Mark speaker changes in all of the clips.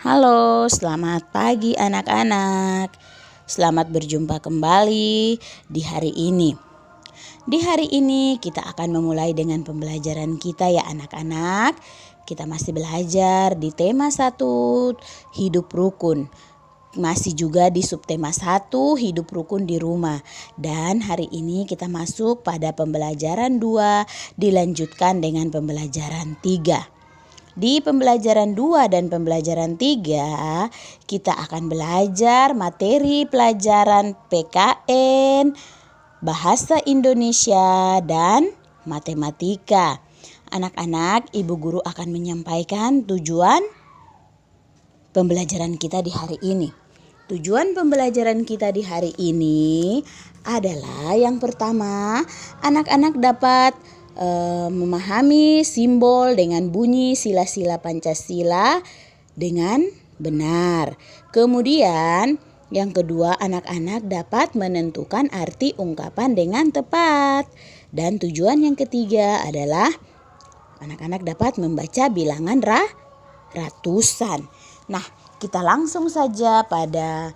Speaker 1: Halo, selamat pagi anak-anak. Selamat berjumpa kembali di hari ini. Di hari ini kita akan memulai dengan pembelajaran kita ya anak-anak. Kita masih belajar di tema 1, hidup rukun. Masih juga di subtema 1, hidup rukun di rumah. Dan hari ini kita masuk pada pembelajaran 2, dilanjutkan dengan pembelajaran 3. Di pembelajaran 2 dan pembelajaran 3 kita akan belajar materi pelajaran PKN, Bahasa Indonesia, dan Matematika. Anak-anak, Ibu Guru akan menyampaikan tujuan pembelajaran kita di hari ini. Tujuan pembelajaran kita di hari ini adalah yang pertama, anak-anak dapat memahami simbol dengan bunyi sila-sila Pancasila dengan benar. Kemudian yang kedua, anak-anak dapat menentukan arti ungkapan dengan tepat. Dan tujuan yang ketiga adalah anak-anak dapat membaca bilangan ratusan. Nah, kita langsung saja pada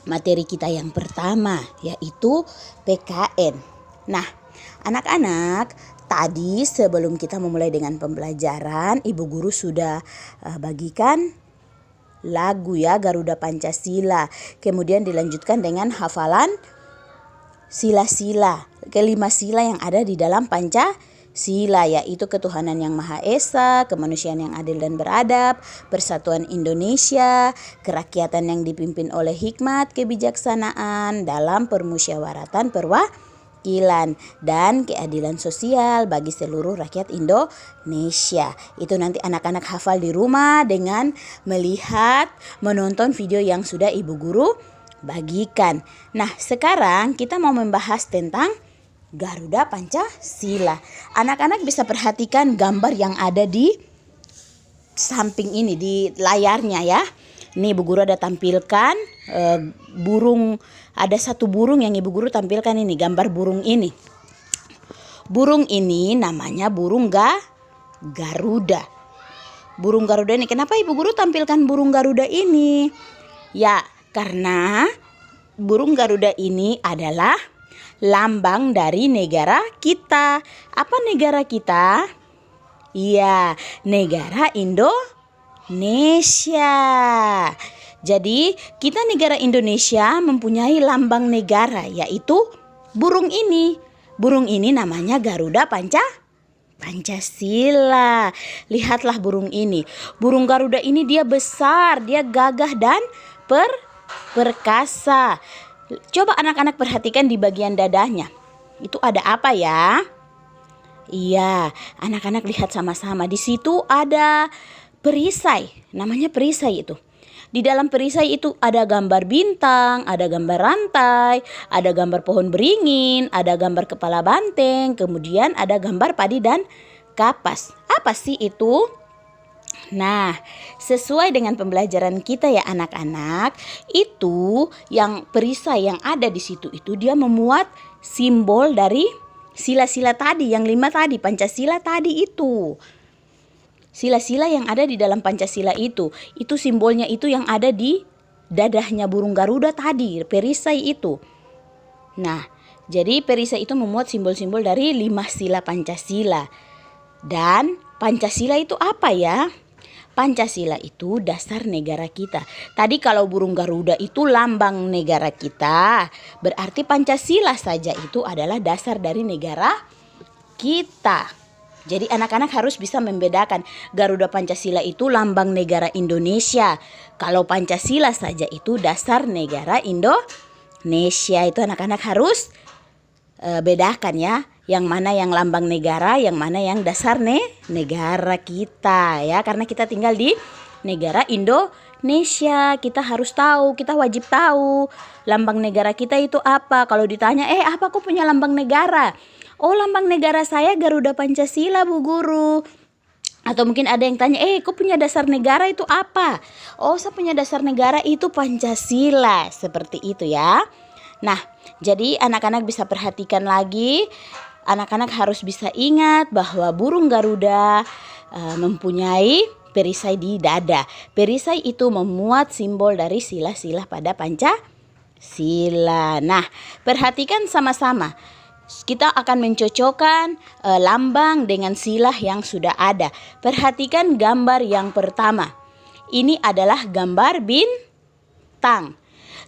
Speaker 1: materi kita yang pertama, yaitu PKN. Nah, anak-anak, tadi sebelum kita memulai dengan pembelajaran, Ibu Guru sudah bagikan lagu ya, Garuda Pancasila. Kemudian dilanjutkan dengan hafalan sila-sila, kelima sila yang ada di dalam Pancasila, yaitu ketuhanan yang Maha Esa, kemanusiaan yang adil dan beradab, persatuan Indonesia, kerakyatan yang dipimpin oleh hikmat, kebijaksanaan dalam permusyawaratan perwakilan, dan keadilan sosial bagi seluruh rakyat Indonesia. Itu nanti anak-anak hafal di rumah dengan melihat, menonton video yang sudah Ibu Guru bagikan. Nah, sekarang kita mau membahas tentang Garuda Pancasila. Anak-anak bisa perhatikan gambar yang ada di samping ini, di layarnya ya. Ini Ibu Guru ada tampilkan burung. Ada satu burung yang Ibu Guru tampilkan ini, gambar burung ini. Burung ini namanya burung Garuda. Burung Garuda ini, kenapa Ibu Guru tampilkan burung Garuda ini? Ya, karena burung Garuda ini adalah lambang dari negara kita. Apa negara kita? Iya, negara Indonesia. Jadi kita negara Indonesia mempunyai lambang negara, yaitu burung ini. Burung ini namanya Garuda Pancasila. Lihatlah burung ini. Burung Garuda ini dia besar, dia gagah dan perkasa. Coba anak-anak perhatikan di bagian dadanya. Itu ada apa ya? Iya, anak-anak lihat sama-sama. Di situ ada perisai, namanya perisai itu. Di dalam perisai itu ada gambar bintang, ada gambar rantai, ada gambar pohon beringin, ada gambar kepala banteng, kemudian ada gambar padi dan kapas. Apa sih itu? Nah, sesuai dengan pembelajaran kita ya anak-anak, itu yang perisai yang ada di situ itu dia memuat simbol dari sila-sila tadi, yang 5 tadi, Pancasila tadi itu. Sila-sila yang ada di dalam Pancasila itu simbolnya itu yang ada di dadahnya burung Garuda tadi, perisai itu. Nah, jadi perisai itu memuat simbol-simbol dari 5 sila Pancasila. Dan Pancasila itu apa ya? Pancasila itu dasar negara kita. Tadi kalau burung Garuda itu lambang negara kita, berarti Pancasila saja itu adalah dasar dari negara kita. Jadi anak-anak harus bisa membedakan, Garuda Pancasila itu lambang negara Indonesia. Kalau Pancasila saja itu dasar negara Indonesia. Itu anak-anak harus bedakan ya. Yang mana yang lambang negara, yang mana yang dasar negara kita ya. Karena kita tinggal di negara Indonesia. Kita harus tahu, kita wajib tahu lambang negara kita itu apa. Kalau ditanya, apa kok punya lambang negara? Oh, lambang negara saya Garuda Pancasila, Bu Guru. Atau mungkin ada yang tanya, kok punya dasar negara itu apa? Oh, saya punya dasar negara itu Pancasila. Seperti itu ya. Nah, jadi anak-anak bisa perhatikan lagi. Anak-anak harus bisa ingat bahwa burung Garuda mempunyai perisai di dada. Perisai itu memuat simbol dari sila-sila pada Pancasila. Nah, perhatikan sama-sama. Kita akan mencocokkan lambang dengan sila yang sudah ada. Perhatikan gambar yang pertama. Ini adalah gambar bintang.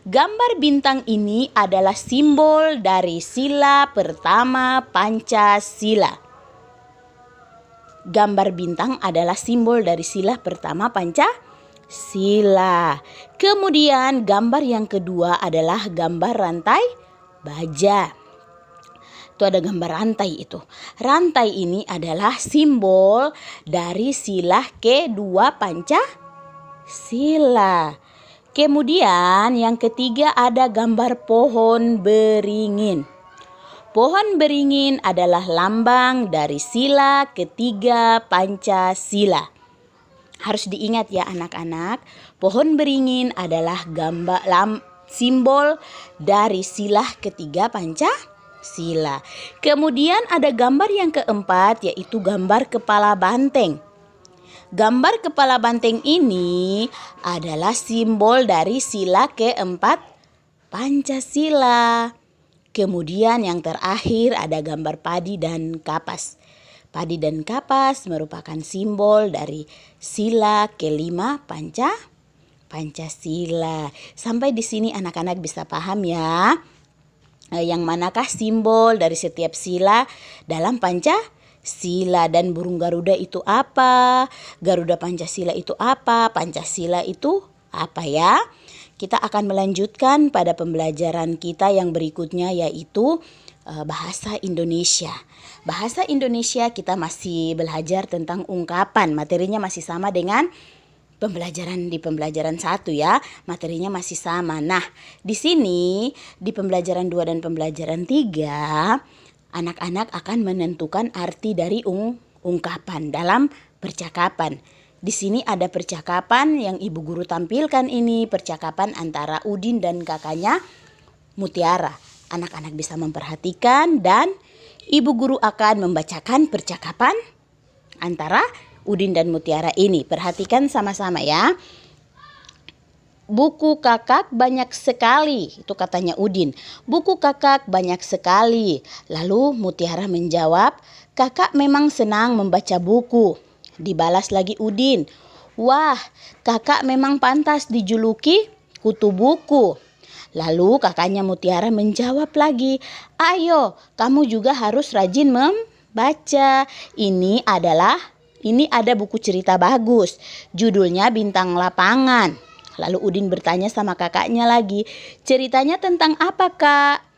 Speaker 1: Gambar bintang ini adalah simbol dari sila pertama Pancasila. Gambar bintang adalah simbol dari sila pertama Pancasila. Kemudian gambar yang kedua adalah gambar rantai baja. Itu ada gambar rantai itu. Rantai ini adalah simbol dari sila kedua Pancasila. Kemudian yang ketiga ada gambar pohon beringin. Pohon beringin adalah lambang dari sila ketiga Pancasila. Harus diingat ya anak-anak, pohon beringin adalah simbol dari sila ketiga Pancasila. Kemudian ada gambar yang keempat yaitu gambar kepala banteng. Gambar kepala banteng ini adalah simbol dari sila keempat Pancasila. Kemudian yang terakhir ada gambar padi dan kapas. Padi dan kapas merupakan simbol dari sila kelima Pancasila. Sampai di sini anak-anak bisa paham ya. Yang manakah simbol dari setiap sila dalam Pancasila, dan burung Garuda itu apa? Garuda Pancasila itu apa? Pancasila itu apa ya? Kita akan melanjutkan pada pembelajaran kita yang berikutnya yaitu bahasa Indonesia. Bahasa Indonesia kita masih belajar tentang ungkapan. Materinya masih sama dengan pembelajaran 1 ya. Materinya masih sama. Nah, di sini di pembelajaran 2 dan pembelajaran 3 anak-anak akan menentukan arti dari ungkapan dalam percakapan. Di sini ada percakapan yang ibu guru tampilkan ini, percakapan antara Udin dan kakaknya Mutiara. Anak-anak bisa memperhatikan dan ibu guru akan membacakan percakapan antara Udin dan Mutiara ini. Perhatikan sama-sama ya. Buku kakak banyak sekali, itu katanya Udin. Buku kakak banyak sekali. Lalu Mutiara menjawab, kakak memang senang membaca buku. Dibalas lagi Udin, wah kakak memang pantas dijuluki kutu buku. Lalu kakaknya Mutiara menjawab lagi, ayo kamu juga harus rajin membaca. Ini ada buku cerita bagus, judulnya Bintang Lapangan. Lalu Udin bertanya sama kakaknya lagi, ceritanya tentang apa kak?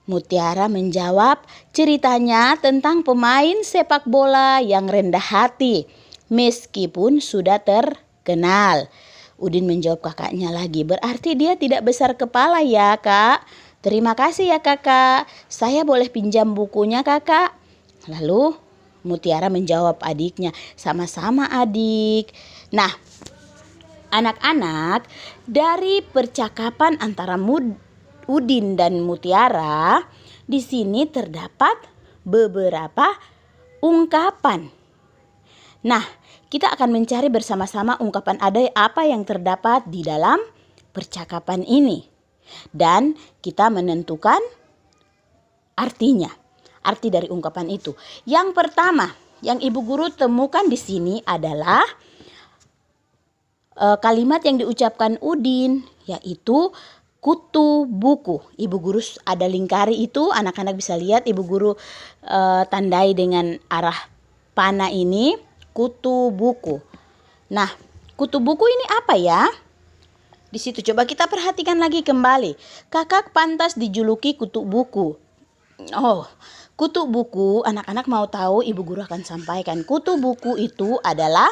Speaker 1: Mutiara menjawab, ceritanya tentang pemain sepak bola yang rendah hati meskipun sudah terkenal. Udin menjawab kakaknya lagi, berarti dia tidak besar kepala ya kak? Terima kasih ya kakak, saya boleh pinjam bukunya kakak? Lalu Mutiara menjawab adiknya, sama-sama adik. Nah, anak-anak, dari percakapan antara Udin dan Mutiara, di sini terdapat beberapa ungkapan. Nah, kita akan mencari bersama-sama ungkapan apa yang terdapat di dalam percakapan ini. Dan kita menentukan artinya, arti dari ungkapan itu. Yang pertama, yang ibu guru temukan di sini adalah kalimat yang diucapkan Udin, yaitu kutu buku. Ibu guru ada lingkari itu, anak-anak bisa lihat ibu guru tandai dengan arah panah ini, kutu buku. Nah, kutu buku ini apa ya? Di situ coba kita perhatikan lagi kembali. Kakak pantas dijuluki kutu buku. Oh, kutu buku, anak-anak mau tahu, ibu guru akan sampaikan. Kutu buku itu adalah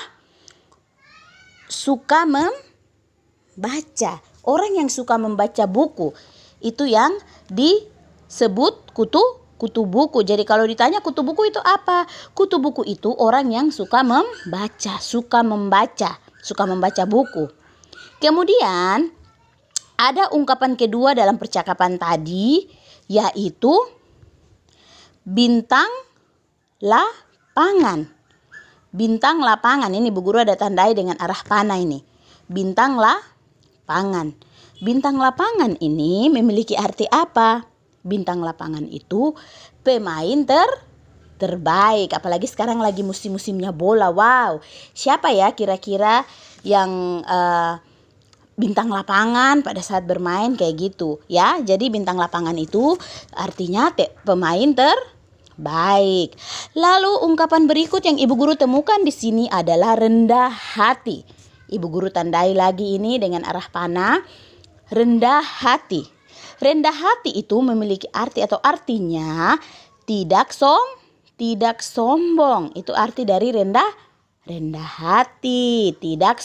Speaker 1: suka membaca. Orang yang suka membaca buku itu yang disebut kutu buku. Jadi kalau ditanya kutu buku itu apa? Kutu buku itu orang yang suka membaca, suka membaca buku. Kemudian ada ungkapan kedua dalam percakapan tadi, yaitu bintang lapangan. Bintang lapangan, ini Bu Guru ada tandai dengan arah panah ini. Bintang lapangan. Bintang lapangan ini memiliki arti apa? Bintang lapangan itu pemain terbaik. Apalagi sekarang lagi musim-musimnya bola. Wow, siapa ya kira-kira yang bintang lapangan pada saat bermain kayak gitu ya. Jadi bintang lapangan itu artinya pemain terbaik. Lalu ungkapan berikut yang Ibu Guru temukan di sini adalah rendah hati. Ibu Guru tandai lagi ini dengan arah panah. Rendah hati. Rendah hati itu memiliki arti atau artinya tidak sombong. Itu arti dari rendah hati, tidak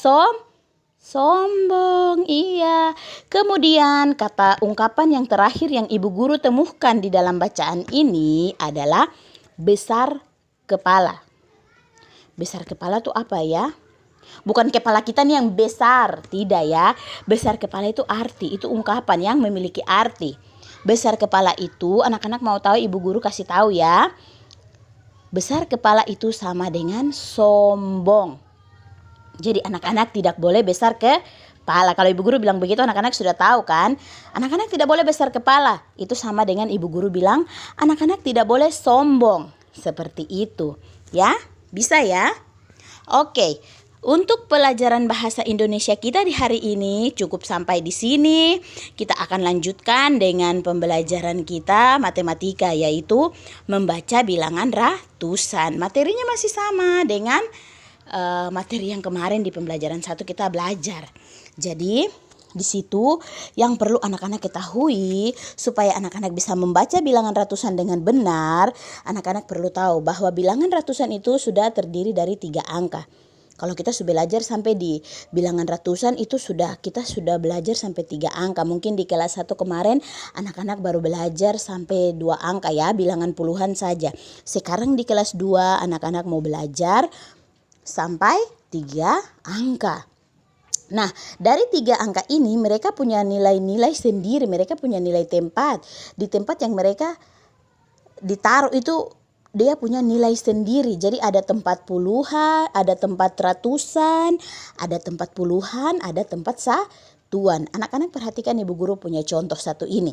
Speaker 1: sombong. Iya. Kemudian kata ungkapan yang terakhir yang Ibu Guru temukan di dalam bacaan ini adalah besar kepala. Besar kepala itu apa ya? Bukan kepala kita nih yang besar, tidak ya. Besar kepala itu arti, itu ungkapan yang memiliki arti. Besar kepala itu anak-anak mau tahu, Ibu Guru kasih tahu ya. Besar kepala itu sama dengan sombong. Jadi anak-anak tidak boleh besar kepala. Kalau Ibu Guru bilang begitu anak-anak sudah tahu kan. Anak-anak tidak boleh besar kepala. Itu sama dengan Ibu Guru bilang anak-anak tidak boleh sombong. Seperti itu ya. Bisa ya. Oke. Untuk pelajaran bahasa Indonesia kita di hari ini cukup sampai di sini. Kita akan lanjutkan dengan pembelajaran kita matematika, yaitu membaca bilangan ratusan. Materinya masih sama dengan materi yang kemarin di pembelajaran 1 kita belajar. Jadi di situ yang perlu anak-anak ketahui supaya anak-anak bisa membaca bilangan ratusan dengan benar, anak-anak perlu tahu bahwa bilangan ratusan itu sudah terdiri dari 3 angka. Kalau kita sudah belajar sampai di bilangan ratusan itu kita sudah belajar sampai 3 angka. Mungkin di kelas 1 kemarin anak-anak baru belajar sampai 2 angka ya, bilangan puluhan saja. Sekarang di kelas 2 anak-anak mau belajar sampai 3 angka. Nah, dari 3 angka ini mereka punya nilai-nilai sendiri, mereka punya nilai tempat. Di tempat yang mereka ditaruh itu dia punya nilai sendiri. Jadi ada tempat puluhan, ada tempat ratusan, ada tempat puluhan, ada tempat satuan. Anak-anak perhatikan Ibu Guru punya contoh satu ini.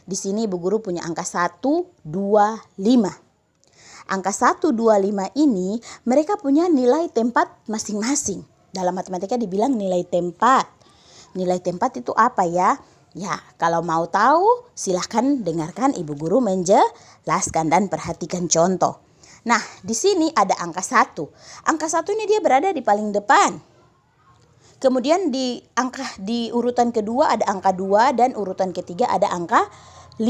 Speaker 1: Di sini Ibu Guru punya angka 1, 2, 5. Angka 1, 2, 5 ini mereka punya nilai tempat masing-masing. Dalam matematika dibilang nilai tempat. Nilai tempat itu apa ya? Ya, kalau mau tahu silahkan dengarkan Ibu Guru menjelaskan dan perhatikan contoh. Nah, di sini ada angka 1. Angka 1 ini dia berada di paling depan. Kemudian di urutan kedua ada angka 2 dan urutan ketiga ada angka 5.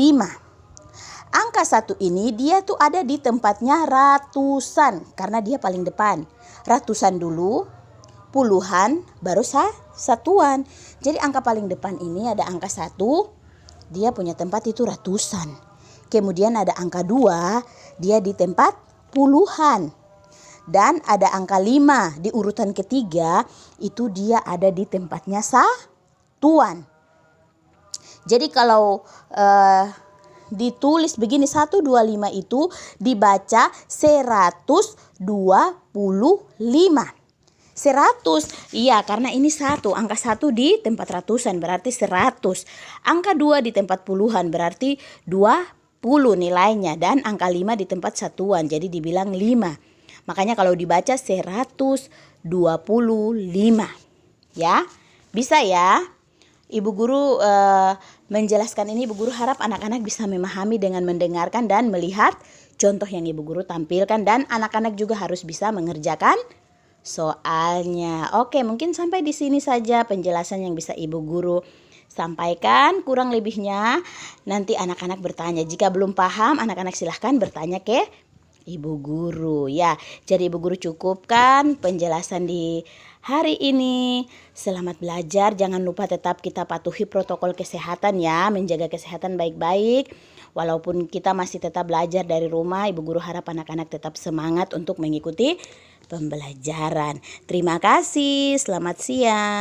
Speaker 1: Angka 1 ini dia tuh ada di tempatnya ratusan karena dia paling depan. Ratusan dulu, puluhan, baru satuan. Jadi angka paling depan ini ada angka 1, dia punya tempat itu ratusan. Kemudian ada angka 2, dia di tempat puluhan. Dan ada angka 5 di urutan ketiga, itu dia ada di tempatnya satuan. Jadi kalau ditulis begini 1, 2, 5 itu dibaca 125. 100, iya karena ini 1, angka 1 di tempat ratusan berarti 100. Angka 2 di tempat puluhan berarti 20 nilainya. Dan angka 5 di tempat satuan jadi dibilang 5. Makanya kalau dibaca 125. Ya, bisa ya. Ibu Guru menjelaskan ini, Ibu Guru harap anak-anak bisa memahami dengan mendengarkan dan melihat contoh yang Ibu Guru tampilkan. Dan anak-anak juga harus bisa mengerjakan soalnya. Oke, mungkin sampai di sini saja penjelasan yang bisa Ibu Guru sampaikan. Kurang lebihnya nanti anak-anak bertanya. Jika belum paham, anak-anak silahkan bertanya ke Ibu Guru ya. Jadi Ibu Guru cukupkan penjelasan di hari ini. Selamat belajar. Jangan lupa tetap kita patuhi protokol kesehatan ya. Menjaga kesehatan baik-baik. Walaupun kita masih tetap belajar dari rumah, Ibu Guru harap anak-anak tetap semangat untuk mengikuti pembelajaran. Terima kasih. Selamat siang.